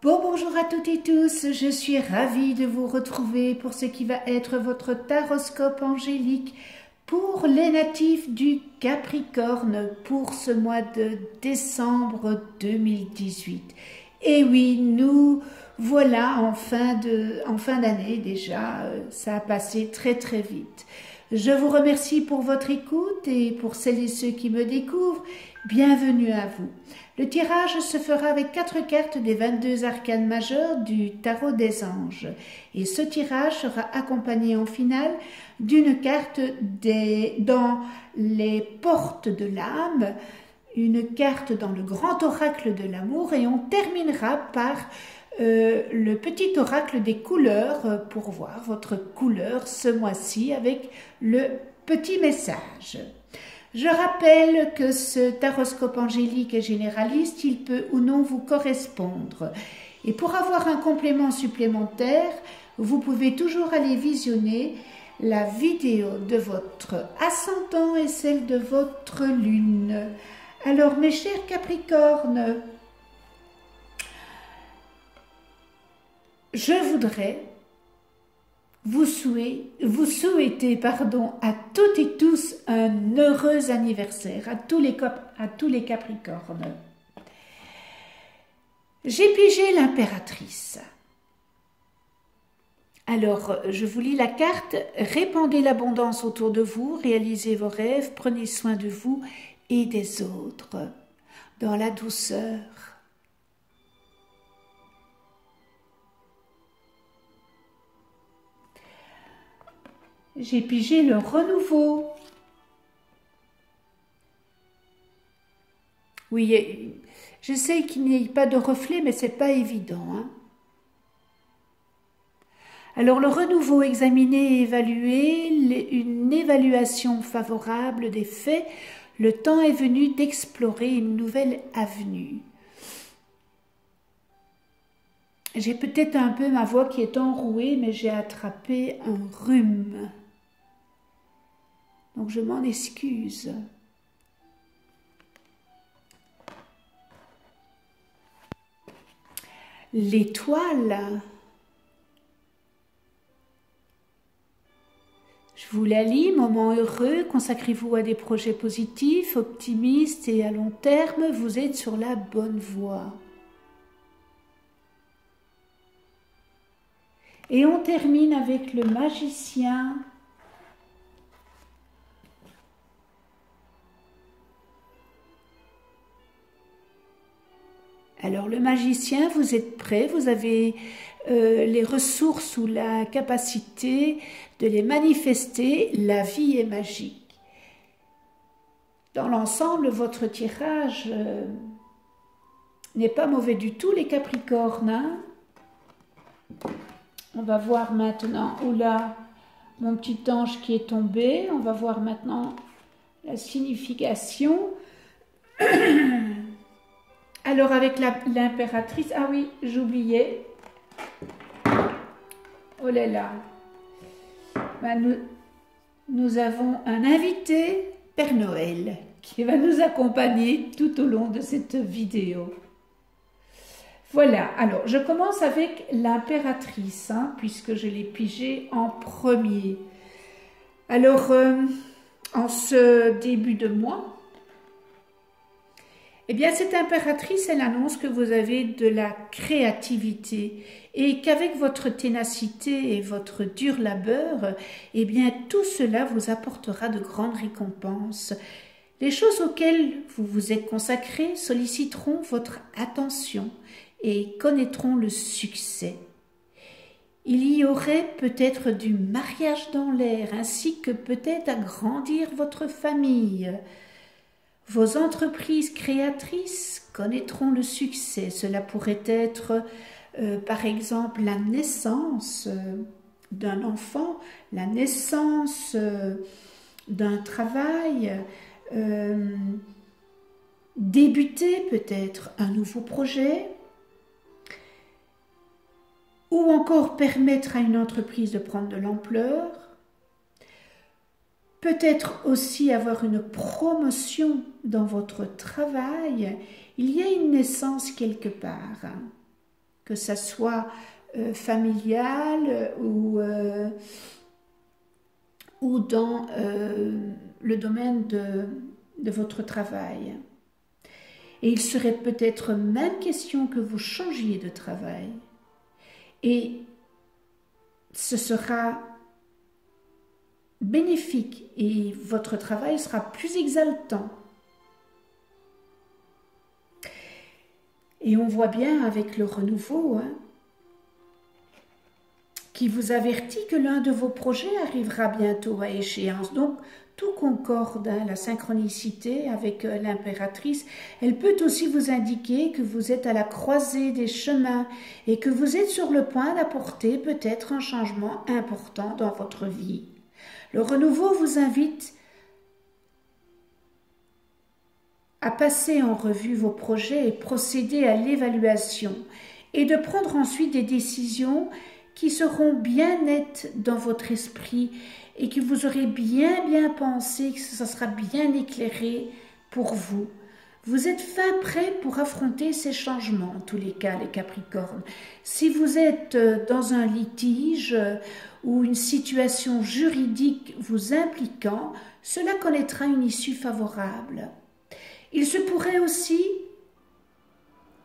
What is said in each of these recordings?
Bonjour à toutes et tous, je suis ravie de vous retrouver pour ce qui va être votre taroscope angélique pour les natifs du Capricorne pour ce mois de décembre 2018. Et oui, nous voilà en fin d'année déjà, ça a passé très très vite. Je vous remercie pour votre écoute et pour celles et ceux qui me découvrent, bienvenue à vous. Le tirage se fera avec 4 cartes des 22 arcanes majeures du tarot des anges. Et ce tirage sera accompagné en finale d'une carte dans les portes de l'âme, une carte dans le grand oracle de l'amour et on terminera par le petit oracle des couleurs pour voir votre couleur ce mois-ci avec le petit message. Je rappelle que ce taroscope angélique est généraliste, il peut ou non vous correspondre. Et pour avoir un complément supplémentaire, vous pouvez toujours aller visionner la vidéo de votre ascendant et celle de votre lune. Alors mes chers Capricornes, je voudrais vous souhaiter à toutes et tous un heureux anniversaire, à tous les Capricornes. J'ai pigé l'impératrice. Alors, je vous lis la carte. Répandez l'abondance autour de vous, réalisez vos rêves, prenez soin de vous et des autres, dans la douceur. J'ai pigé le renouveau. Oui, j'essaie qu'il n'y ait pas de reflet, mais c'est pas évident. Hein. Alors le renouveau, examiner et évaluer, une évaluation favorable des faits, le temps est venu d'explorer une nouvelle avenue. J'ai peut-être un peu ma voix qui est enrouée, mais j'ai attrapé un rhume. Donc je m'en excuse. L'étoile. Je vous la lis, moment heureux, consacrez-vous à des projets positifs, optimistes et à long terme, vous êtes sur la bonne voie. Et on termine avec le magicien. Alors le magicien, vous êtes prêt, vous avez les ressources ou la capacité de les manifester, la vie est magique. Dans l'ensemble, votre tirage n'est pas mauvais du tout, les Capricornes. Hein. On va voir maintenant, oula, mon petit ange qui est tombé, on va voir maintenant la signification. Alors avec l'impératrice, ah oui, j'oubliais. Oh là là. Ben, nous avons un invité, Père Noël, qui va nous accompagner tout au long de cette vidéo. Voilà, alors je commence avec l'impératrice, hein, puisque je l'ai pigée en premier. Alors, en ce début de mois, eh bien, cette impératrice, elle annonce que vous avez de la créativité et qu'avec votre ténacité et votre dur labeur, eh bien, tout cela vous apportera de grandes récompenses. Les choses auxquelles vous vous êtes consacré solliciteront votre attention et connaîtront le succès. Il y aurait peut-être du mariage dans l'air, ainsi que peut-être agrandir votre famille. Vos entreprises créatrices connaîtront le succès. Cela pourrait être, par exemple, la naissance d'un enfant, la naissance d'un travail, débuter peut-être un nouveau projet, ou encore permettre à une entreprise de prendre de l'ampleur. Peut-être aussi avoir une promotion dans votre travail. Il y a une naissance quelque part. que ça soit familial ou dans le domaine de votre travail. Et il serait peut-être même question que vous changiez de travail. Et ce sera bénéfique et votre travail sera plus exaltant. Et on voit bien avec le renouveau qui vous avertit que l'un de vos projets arrivera bientôt à échéance. Donc, tout concorde, la synchronicité avec l'impératrice. Elle peut aussi vous indiquer que vous êtes à la croisée des chemins et que vous êtes sur le point d'apporter peut-être un changement important dans votre vie. Le renouveau vous invite à passer en revue vos projets et procéder à l'évaluation et de prendre ensuite des décisions qui seront bien nettes dans votre esprit et que vous aurez bien pensé, que ça sera bien éclairé pour vous. Vous êtes fin prêt pour affronter ces changements, en tous les cas, les Capricornes. Si vous êtes dans un litige ou une situation juridique vous impliquant, cela connaîtra une issue favorable. Il se pourrait aussi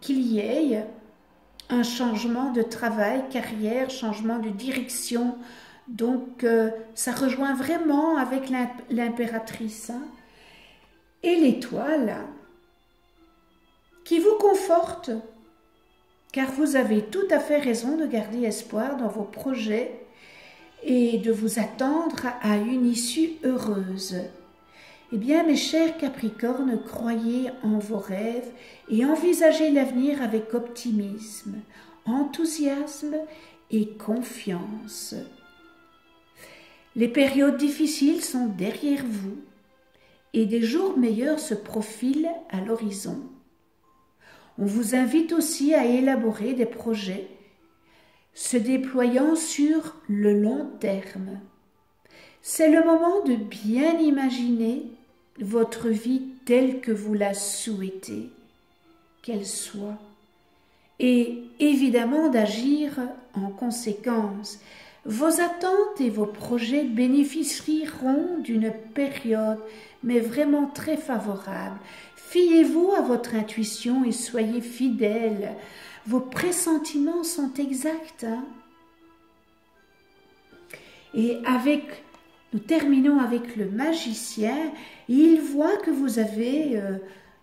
qu'il y ait un changement de travail, carrière, changement de direction. Donc, ça rejoint vraiment avec l'impératrice. Et l'étoile qui vous conforte, car vous avez tout à fait raison de garder espoir dans vos projets et de vous attendre à une issue heureuse. Eh bien, mes chers Capricornes, croyez en vos rêves et envisagez l'avenir avec optimisme, enthousiasme et confiance. Les périodes difficiles sont derrière vous et des jours meilleurs se profilent à l'horizon. On vous invite aussi à élaborer des projets se déployant sur le long terme. C'est le moment de bien imaginer votre vie telle que vous la souhaitez qu'elle soit et évidemment d'agir en conséquence. Vos attentes et vos projets bénéficieront d'une période mais vraiment très favorable. Fiez-vous à votre intuition et soyez fidèles. Vos pressentiments sont exacts. Et nous terminons avec le magicien. Il voit que vous avez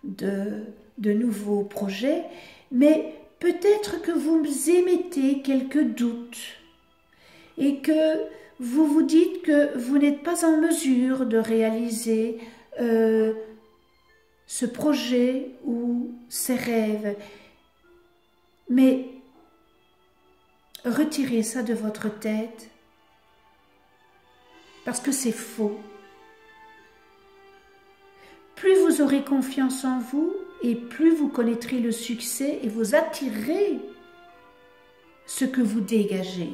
de nouveaux projets, mais peut-être que vous émettez quelques doutes et que vous vous dites que vous n'êtes pas en mesure de réaliser ce projet ou ces rêves. Mais retirez ça de votre tête parce que c'est faux. Plus vous aurez confiance en vous et plus vous connaîtrez le succès et vous attirerez ce que vous dégagez.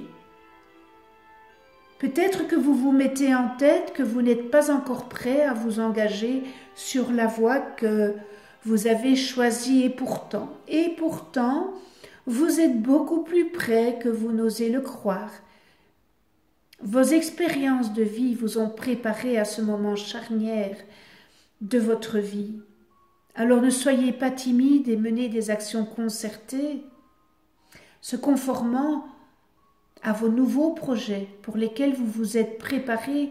Peut-être que vous vous mettez en tête que vous n'êtes pas encore prêt à vous engager sur la voie que vous avez choisie et pourtant, vous êtes beaucoup plus près que vous n'osez le croire. Vos expériences de vie vous ont préparé à ce moment charnière de votre vie. Alors ne soyez pas timide et menez des actions concertées, se conformant à vos nouveaux projets pour lesquels vous vous êtes préparé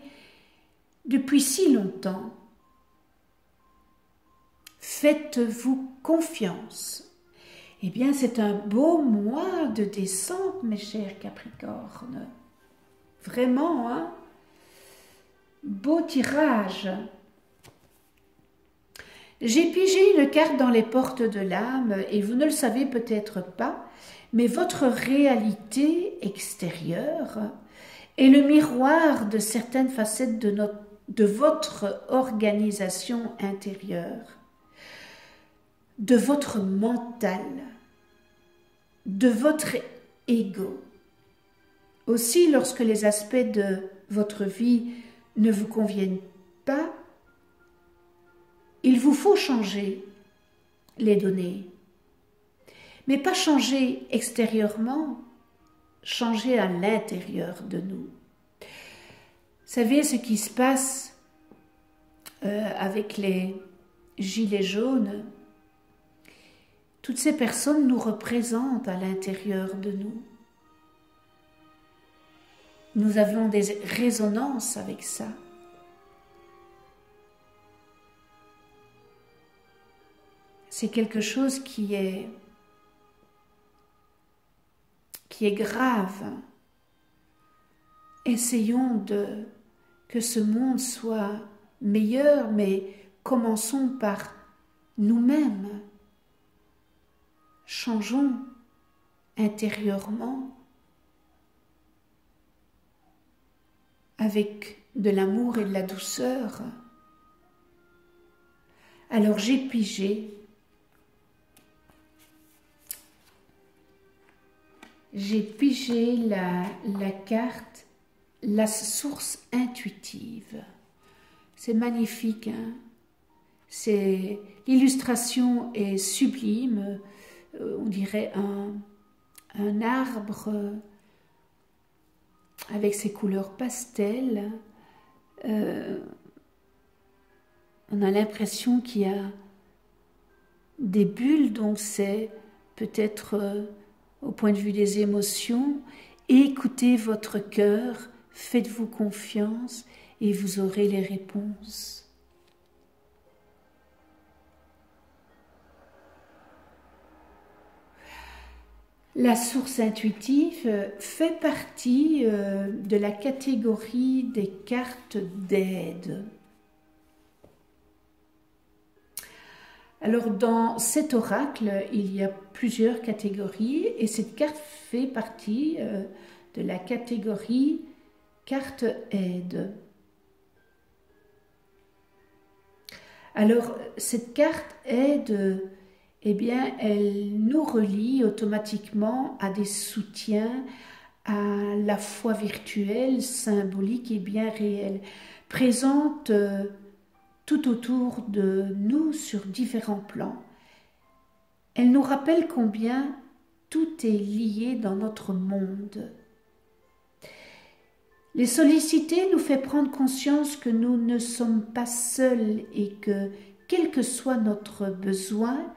depuis si longtemps. Faites-vous confiance. Eh bien, c'est un beau mois de décembre, mes chers Capricornes. Vraiment, hein? Beau tirage. J'ai pigé une carte dans les portes de l'âme et vous ne le savez peut-être pas, mais votre réalité extérieure est le miroir de certaines facettes de votre organisation intérieure, de votre mental, de votre ego. Aussi, lorsque les aspects de votre vie ne vous conviennent pas, il vous faut changer les données. Mais pas changer extérieurement, changer à l'intérieur de nous. Vous savez ce qui se passe avec les gilets jaunes? Toutes ces personnes nous représentent à l'intérieur de nous. Nous avons des résonances avec ça. C'est quelque chose qui est grave. Essayons que ce monde soit meilleur, mais commençons par nous-mêmes. Changeons intérieurement avec de l'amour et de la douceur. Alors j'ai pigé la carte, la source intuitive. C'est magnifique, hein? L'illustration est sublime. On dirait un arbre avec ses couleurs pastel. On a l'impression qu'il y a des bulles, donc c'est peut-être au point de vue des émotions. Écoutez votre cœur, faites-vous confiance et vous aurez les réponses. La source intuitive fait partie de la catégorie des cartes d'aide. Alors dans cet oracle, il y a plusieurs catégories et cette carte fait partie de la catégorie carte aide. Alors cette carte aide, eh bien, elle nous relie automatiquement à des soutiens à la fois virtuels, symboliques et bien réels, présente tout autour de nous sur différents plans. Elle nous rappelle combien tout est lié dans notre monde. Les solliciter nous fait prendre conscience que nous ne sommes pas seuls et que, quel que soit notre besoin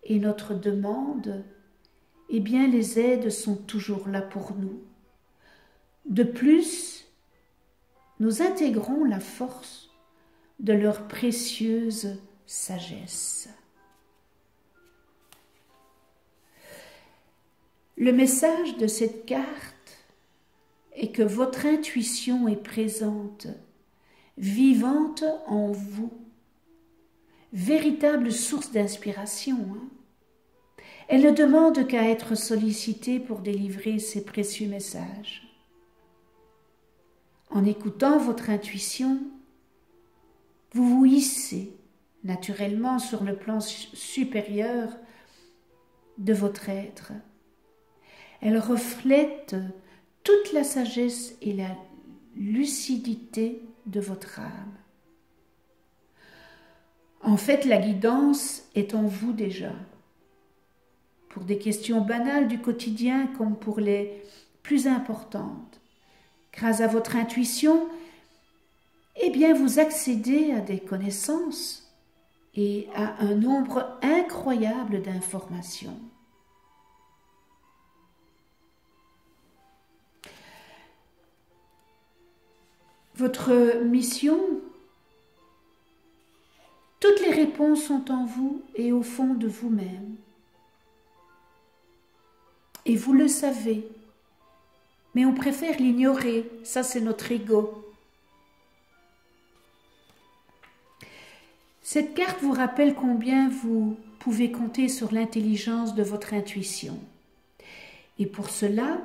et notre demande, eh bien les aides sont toujours là pour nous. De plus, nous intégrons la force de leur précieuse sagesse. Le message de cette carte est que votre intuition est présente, vivante en vous, véritable source d'inspiration. Elle ne demande qu'à être sollicitée pour délivrer ses précieux messages. En écoutant votre intuition, vous vous hissez naturellement sur le plan supérieur de votre être. Elle reflète toute la sagesse et la lucidité de votre âme. En fait, la guidance est en vous déjà. Pour des questions banales du quotidien comme pour les plus importantes. Grâce à votre intuition, eh bien, vous accédez à des connaissances et à un nombre incroyable d'informations. Votre mission, toutes les réponses sont en vous et au fond de vous-même. Et vous le savez, mais on préfère l'ignorer, ça c'est notre ego. Cette carte vous rappelle combien vous pouvez compter sur l'intelligence de votre intuition. Et pour cela,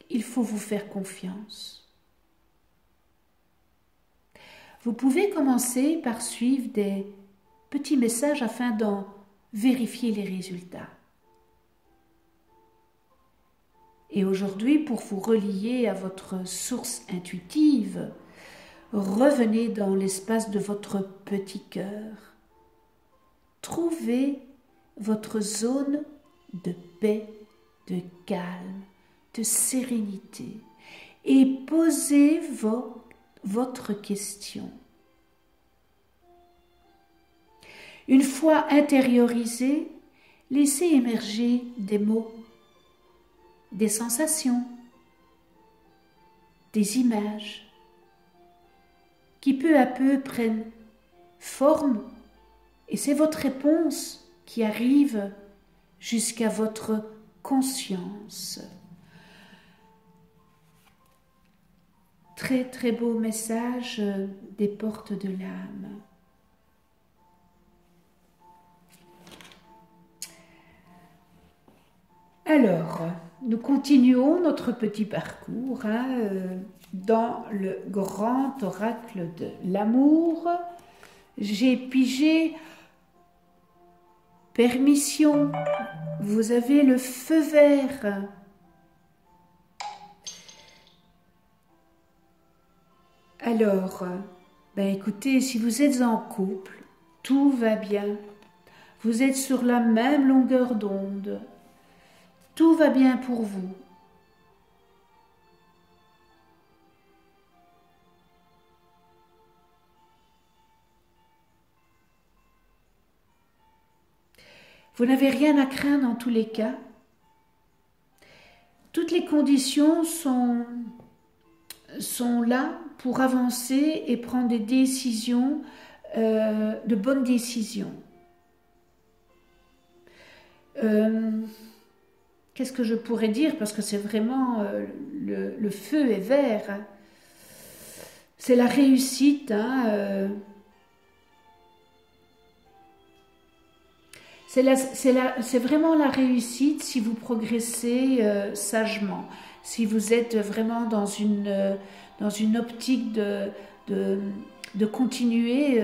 il faut vous faire confiance. Vous pouvez commencer par suivre des petits messages afin d'en vérifier les résultats. Et aujourd'hui, pour vous relier à votre source intuitive, revenez dans l'espace de votre petit cœur. Trouvez votre zone de paix, de calme, de sérénité et posez votre question. Une fois intériorisé, laissez émerger des mots, des sensations, des images qui peu à peu prennent forme et c'est votre réponse qui arrive jusqu'à votre conscience. Très très beau message des portes de l'âme. Alors, nous continuons notre petit parcours dans le grand oracle de l'amour. J'ai pigé permission, vous avez le feu vert. Alors, écoutez, si vous êtes en couple, tout va bien. Vous êtes sur la même longueur d'onde. Tout va bien pour vous. Vous n'avez rien à craindre dans tous les cas. Toutes les conditions sont là pour avancer et prendre des décisions, de bonnes décisions. Qu'est-ce que je pourrais dire? Parce que c'est vraiment, le feu est vert. C'est la réussite. C'est vraiment la réussite si vous progressez sagement. Si vous êtes vraiment dans une optique de continuer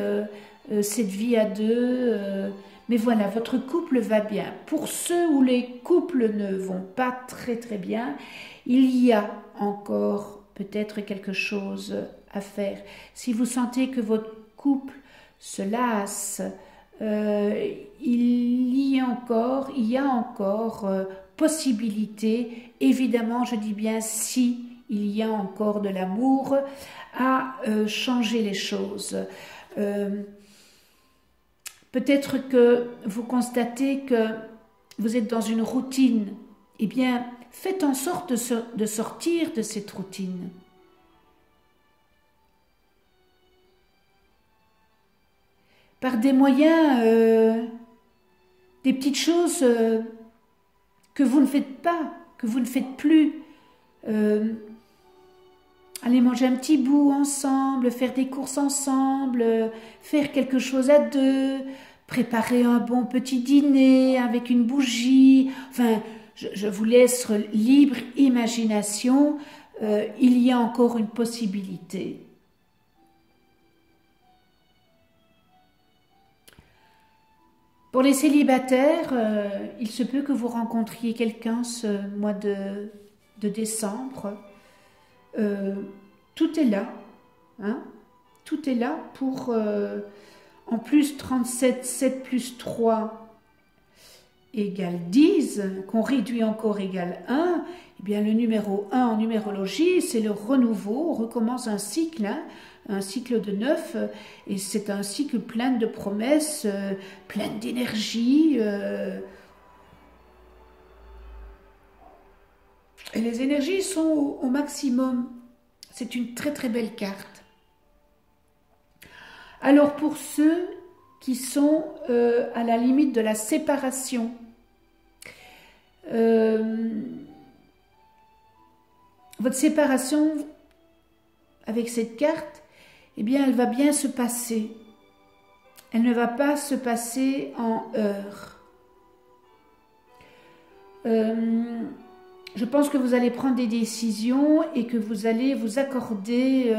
cette vie à deux. Mais voilà, votre couple va bien. Pour ceux où les couples ne vont pas très très bien, il y a encore peut-être quelque chose à faire. Si vous sentez que votre couple se lasse, il y a encore possibilité, évidemment je dis bien si il y a encore de l'amour, à changer les choses. Peut-être que vous constatez que vous êtes dans une routine. Eh bien, faites en sorte de sortir de cette routine. Par des moyens, des petites choses que vous ne faites pas, que vous ne faites plus. Aller manger un petit bout ensemble, faire des courses ensemble, faire quelque chose à deux, préparer un bon petit dîner avec une bougie. Enfin, je vous laisse libre imagination. Il y a encore une possibilité. Pour les célibataires, il se peut que vous rencontriez quelqu'un ce mois de décembre. Tout est là, tout est là pour, en plus 37, 7 plus 3 égale 10, qu'on réduit encore égale 1, eh bien le numéro 1 en numérologie, c'est le renouveau, on recommence un cycle, un cycle de 9, et c'est un cycle plein de promesses, plein d'énergie, et les énergies sont au maximum. C'est une très très belle carte. Alors pour ceux qui sont à la limite de la séparation, votre séparation avec cette carte, eh bien elle va bien se passer. Elle ne va pas se passer en heures. Je pense que vous allez prendre des décisions et que vous allez vous accorder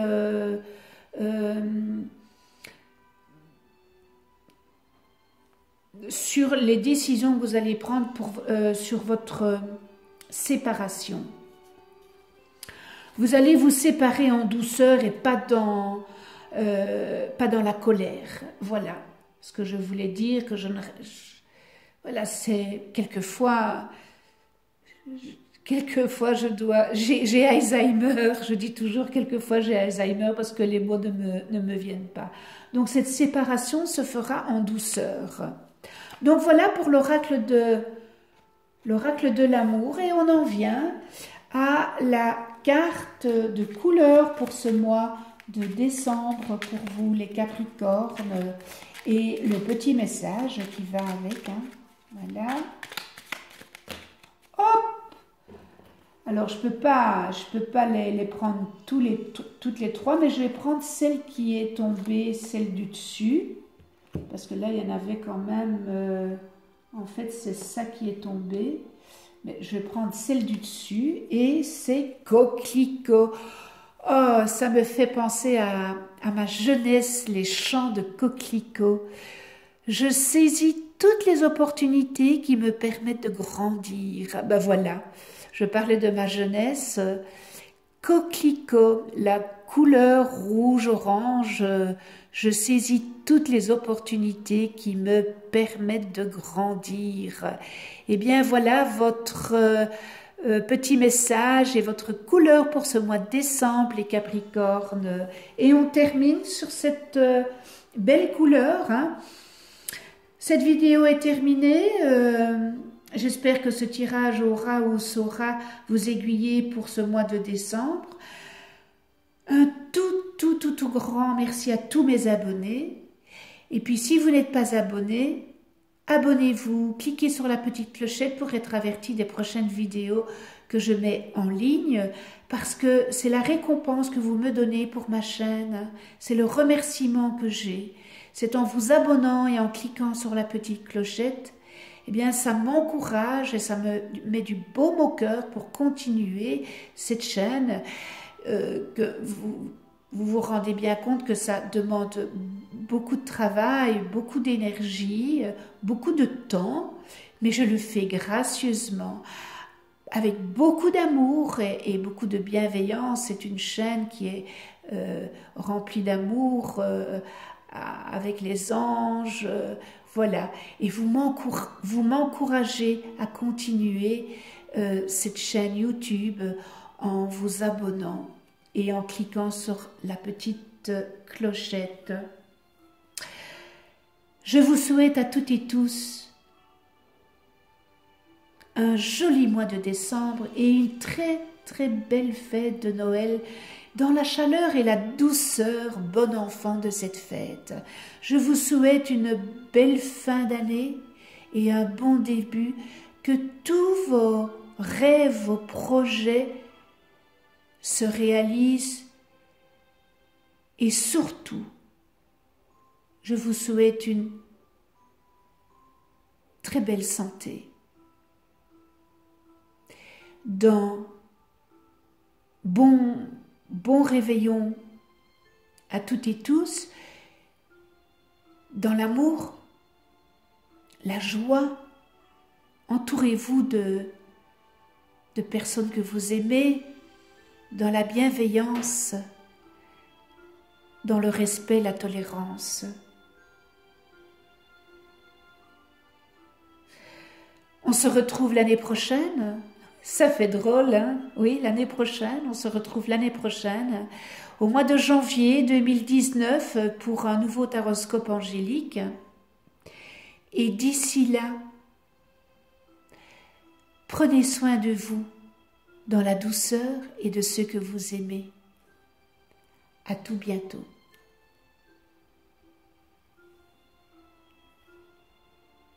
sur les décisions que vous allez prendre sur votre séparation. Vous allez vous séparer en douceur et pas dans la colère. Voilà ce que je voulais dire, que Voilà, c'est quelquefois j'ai Alzheimer, je dis toujours quelquefois j'ai Alzheimer parce que les mots ne me viennent pas. Donc cette séparation se fera en douceur. Donc voilà pour l'oracle de l'amour et on en vient à la carte de couleur pour ce mois de décembre pour vous les Capricornes et le petit message qui va avec. Hein. Voilà. Hop! Alors, je peux pas les prendre toutes les trois, mais je vais prendre celle qui est tombée, celle du dessus. Parce que là, il y en avait quand même... en fait, c'est ça qui est tombé. Mais je vais prendre celle du dessus et c'est coquelicot. Oh, ça me fait penser à ma jeunesse, les champs de coquelicots. Je saisis toutes les opportunités qui me permettent de grandir. Ah ben voilà, je parlais de ma jeunesse. Coquelicot, la couleur rouge-orange, je saisis toutes les opportunités qui me permettent de grandir. Eh bien voilà votre petit message et votre couleur pour ce mois de décembre, les Capricornes. Et on termine sur cette belle couleur. Hein. Cette vidéo est terminée. J'espère que ce tirage aura ou saura vous aiguiller pour ce mois de décembre. Un tout grand merci à tous mes abonnés. Et puis si vous n'êtes pas abonné, abonnez-vous, cliquez sur la petite clochette pour être averti des prochaines vidéos que je mets en ligne parce que c'est la récompense que vous me donnez pour ma chaîne, c'est le remerciement que j'ai. C'est en vous abonnant et en cliquant sur la petite clochette, eh bien ça m'encourage et ça me met du baume au cœur pour continuer cette chaîne que vous vous rendez bien compte que ça demande beaucoup de travail, beaucoup d'énergie, beaucoup de temps, mais je le fais gracieusement, avec beaucoup d'amour et beaucoup de bienveillance. C'est une chaîne qui est remplie d'amour avec les anges, voilà. Et vous m'encouragez à continuer cette chaîne YouTube en vous abonnant et en cliquant sur la petite clochette. Je vous souhaite à toutes et tous un joli mois de décembre et une très belle fête de Noël dans la chaleur et la douceur, bon enfant de cette fête. Je vous souhaite une belle fin d'année et un bon début, que tous vos rêves, vos projets se réalisent et surtout, je vous souhaite une très belle santé. Dans bon réveillon à toutes et tous, dans l'amour, la joie, entourez-vous de personnes que vous aimez, dans la bienveillance, dans le respect, la tolérance. On se retrouve l'année prochaine. Ça fait drôle, hein? Oui, l'année prochaine, on se retrouve l'année prochaine, au mois de janvier 2019, pour un nouveau taroscope angélique. Et d'ici là, prenez soin de vous dans la douceur et de ceux que vous aimez. À tout bientôt.